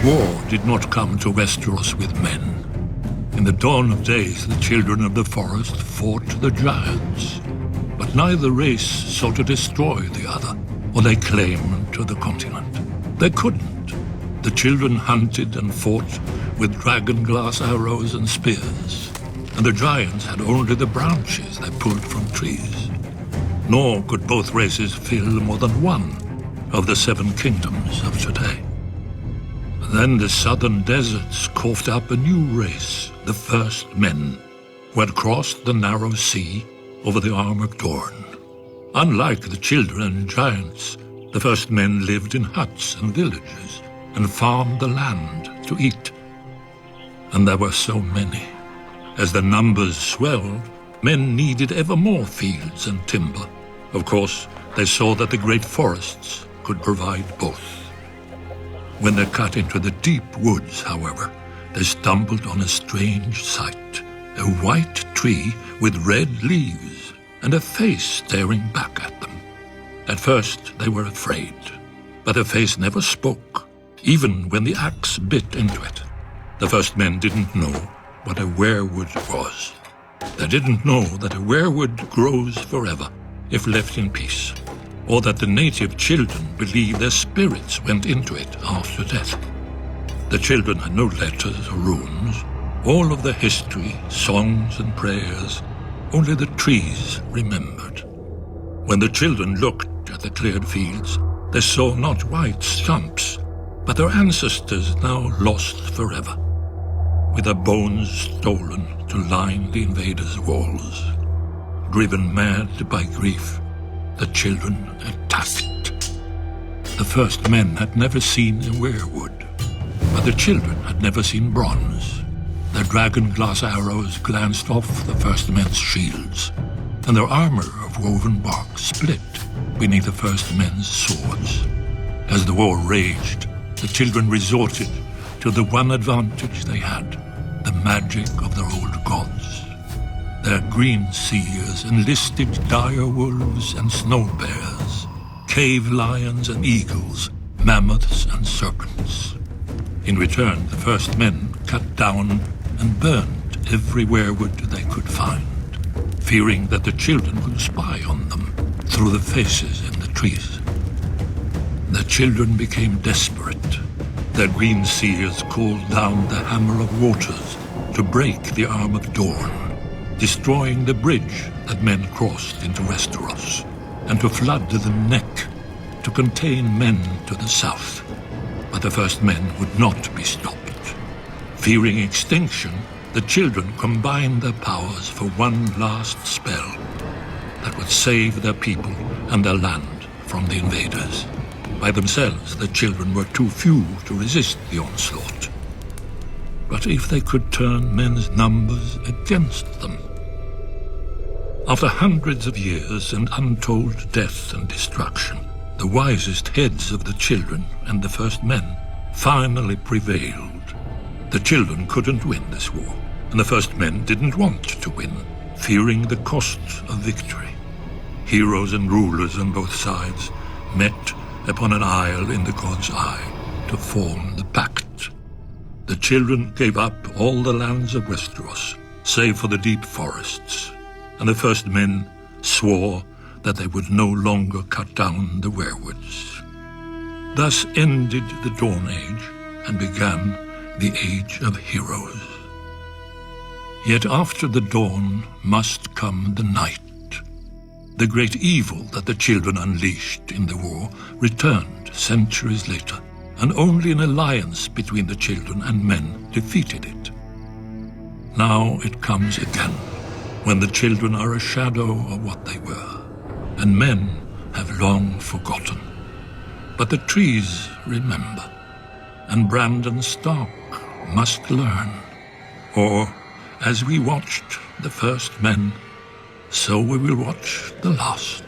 War did not come to Westeros with men. In the dawn of days, the children of the forest fought the giants. But neither race sought to destroy the other, or lay claim to the continent. They couldn't. The children hunted and fought with dragon-glass arrows and spears, and the giants had only the branches they pulled from trees. Nor could both races fill more than one of the Seven Kingdoms of today. Then the southern deserts coughed up a new race, the first men, who had crossed the narrow sea over the Armored Dorn. Unlike the children and giants, the first men lived in huts and villages and farmed the land to eat. And there were so many. As the numbers swelled, men needed ever more fields and timber. Of course, they saw that the great forests could provide both. When they cut into the deep woods, however, they stumbled on a strange sight. A white tree with red leaves and a face staring back at them. At first they were afraid, but the face never spoke, even when the axe bit into it. The first men didn't know what a weirwood was. They didn't know that a weirwood grows forever if left in peace, or that the native children believed their spirits went into it after death. The children had no letters or runes, all of the history, songs and prayers, only the trees remembered. When the children looked at the cleared fields, they saw not white stumps, but their ancestors now lost forever, with their bones stolen to line the invaders' walls. Driven mad by grief, the children attacked. The first men had never seen a weirwood, but the children had never seen bronze. Their dragon-glass arrows glanced off the first men's shields, and their armor of woven bark split beneath the first men's swords. As the war raged, the children resorted to the one advantage they had, the magic of their old gods. Their green seers enlisted dire wolves and snow bears, cave lions and eagles, mammoths and serpents. In return, the first men cut down and burned every weirwood they could find, fearing that the children would spy on them through the faces in the trees. The children became desperate. Their green seers called down the Hammer of Waters to break the Armored Dorn, destroying the bridge that men crossed into Westeros, and to flood the neck to contain men to the south. But the first men would not be stopped. Fearing extinction, the children combined their powers for one last spell that would save their people and their land from the invaders. By themselves, the children were too few to resist the onslaught. But if they could turn men's numbers against them? After hundreds of years and untold death and destruction, the wisest heads of the children and the first men finally prevailed. The children couldn't win this war, and the first men didn't want to win, fearing the cost of victory. Heroes and rulers on both sides met upon an isle in the God's Eye to form the pact. The children gave up all the lands of Westeros, save for the deep forests, and the first men swore that they would no longer cut down the weirwoods. Thus ended the Dawn Age and began the Age of Heroes. Yet after the dawn must come the night. The great evil that the children unleashed in the war returned centuries later, and only an alliance between the children and men defeated it. Now it comes again, when the children are a shadow of what they were, and men have long forgotten. But the trees remember, and Brandon Stark must learn. Or, as we watched the first men, so we will watch the last.